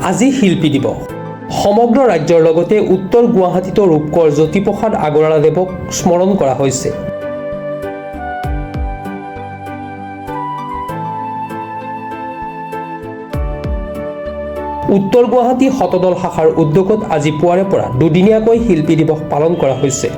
আজি শিল্পী দিৱস সমগ্ৰ ৰাজ্যৰ লগতে উত্তৰ গুৱাহাটীতো ৰূপকৰ জ্যোতিপ্ৰসাদ আগৰৱালাদেৱক স্মৰণ কৰা হৈছে। উত্তৰ গুৱাহাটী শতদল শাখাৰ উদ্যোগত আজি পুৱাৰে পৰা দুদিনীয়াকৈ শিল্পী দিৱস পালন কৰা হৈছে।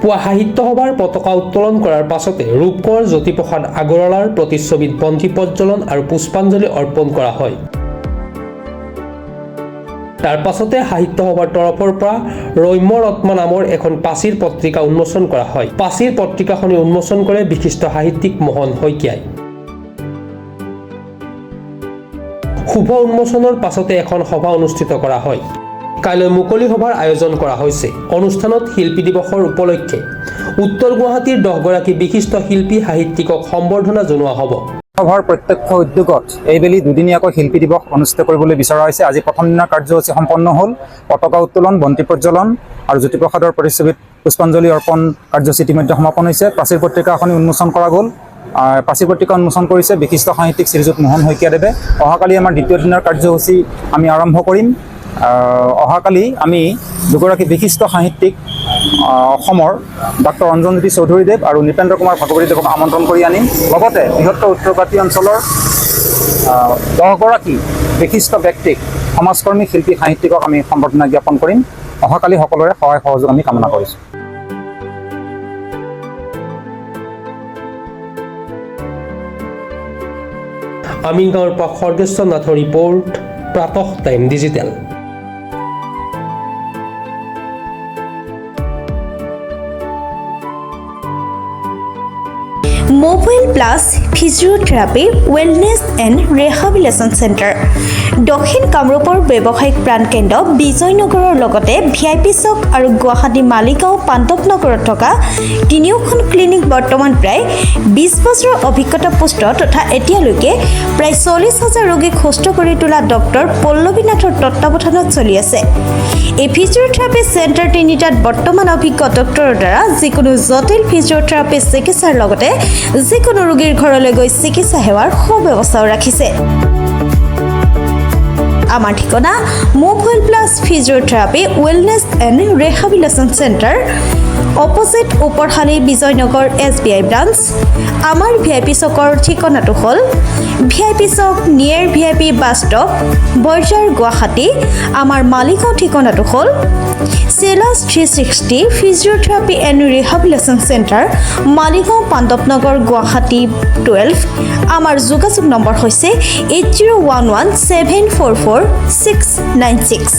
পুৱা সাহিত্য সভাৰ পতাকা উত্তোলন কৰাৰ পাছতে ৰূপকৰ জ্যোতিপ্ৰসাদ আগৰৱালাৰ প্ৰতিচ্ছবিত বন্তি প্ৰজ্বলন আৰু পুষ্পাঞ্জলি অৰ্পণ কৰা হয়। তাৰ পাছতে সাহিত্য সভাৰ তৰফৰ পৰা ৰম্য ৰত্ন নামৰ এখন পাচিৰ পত্ৰিকা উন্মোচন কৰা হয়। পাচিৰ পত্ৰিকাখনি উন্মোচন কৰে বিশিষ্ট সাহিত্যিক মোহন শইকীয়াই। শুভ উন্মোচনৰ পাছতে এখন সভা অনুষ্ঠিত কৰা হয়। কাইলৈ মুকলি সভাৰ আয়োজন কৰা হৈছে। অনুষ্ঠানত শিল্পী দিৱসৰ উপলক্ষে উত্তৰ গুৱাহাটীৰ 10 গৰাকী বিশিষ্ট শিল্পী সাহিত্যিকক সম্বৰ্ধনা জনোৱা হ'ব। সভাৰ প্ৰত্যক্ষ উদ্যোগত এইবেলি দুদিনীয়াকৈ শিল্পী দিৱস অনুষ্ঠিত কৰিবলৈ বিচৰা হৈছে। আজি প্ৰথম দিনৰ কাৰ্যসূচী সম্পন্ন হ'ল। পতাকা উত্তোলন, বন্তি প্ৰজ্বলন আৰু জ্যোতিপ্ৰসাদৰ প্ৰতিচ্ছবিত পুষ্পাঞ্জলি অৰ্পণ কাৰ্যসূচী ইতিমধ্যে সমাপন হৈছে। পাচিৰ পত্ৰিকাখনি উন্মোচন কৰা গ'ল। পাচিৰ পত্ৰিকা উন্মোচন কৰিছে বিশিষ্ট সাহিত্যিক শ্ৰীযুত মোহন শইকীয়াদেৱে। অহাকালি আমাৰ দ্বিতীয় দিনৰ কাৰ্যসূচী আমি আৰম্ভ কৰিম। অহাকালি আমি দুগৰাকী বিশিষ্ট সাহিত্যিক অসমৰ ডক্টৰ অঞ্জনজ্যোতি চৌধুৰীদেৱ আৰু নৃপেন্দ্ৰ কুমাৰ ভাগৱতীদেৱক আমন্ত্ৰণ কৰি আনিম। লগতে বৃহত্তৰ উত্তৰ গুৱাহাটী অঞ্চলৰ 10 গৰাকী বিশিষ্ট ব্যক্তিক সমাজকৰ্মী শিল্পী সাহিত্যিকক আমি সম্বৰ্ধনা জ্ঞাপন কৰিম। অহাকালি সকলোৰে সহায় সহযোগ আমি কামনা কৰিছোঁ। আমিনগাঁৱৰ পৰা খৰ্গেশ্বৰ নাথৰ report, Pratah time digital. Mobile plus physiotherapy wellness and rehabilitation centre দক্ষিণ কামৰূপৰ ব্যৱসায়িক প্ৰাণকেন্দ্ৰ বিজয়নগৰৰ লগতে VIP চক আৰু গুৱাহাটী মালিগাঁও পাণ্ডৱনগৰত থকা তিনিওখন ক্লিনিক বৰ্তমান প্ৰায় 20 বছৰৰ অভিজ্ঞতা পুষ্ট তথা এতিয়ালৈকে প্ৰায় 40,000 ৰোগীক সুস্থ কৰি তোলা ডক্টৰ পল্লৱী নাথৰ তত্বাৱধানত চলি আছে। এই ফিজিঅ'থেৰাপি চেণ্টাৰ তিনিটাত বৰ্তমান অভিজ্ঞ ডক্টৰৰ দ্বাৰা যিকোনো জটিল ফিজিঅ'থেৰাপি চিকিৎসাৰ লগতে যিকোনো ৰোগীৰ ঘৰলৈ গৈ চিকিৎসা সেৱাৰ সুব্যৱস্থাও ৰাখিছে। আমাৰ ঠিকনা mobile plus physiotherapy wellness and rehabilitation centre, opposite Uparshali Bijoynagar SBI branch. আমাৰ VIP চকৰ ঠিকনাটো হ'ল VIP Chowk near VIP bus stop, Borjhar, Guwahati. আমাৰ মালিগাঁও ঠিকনাটো হ'ল চেলাছ 360 physiotherapy and rehabilitation centre, Maligaon Pandavnagar, Guwahati 12। আমাৰ যোগাযোগ নম্বৰ হৈছে 8011744696।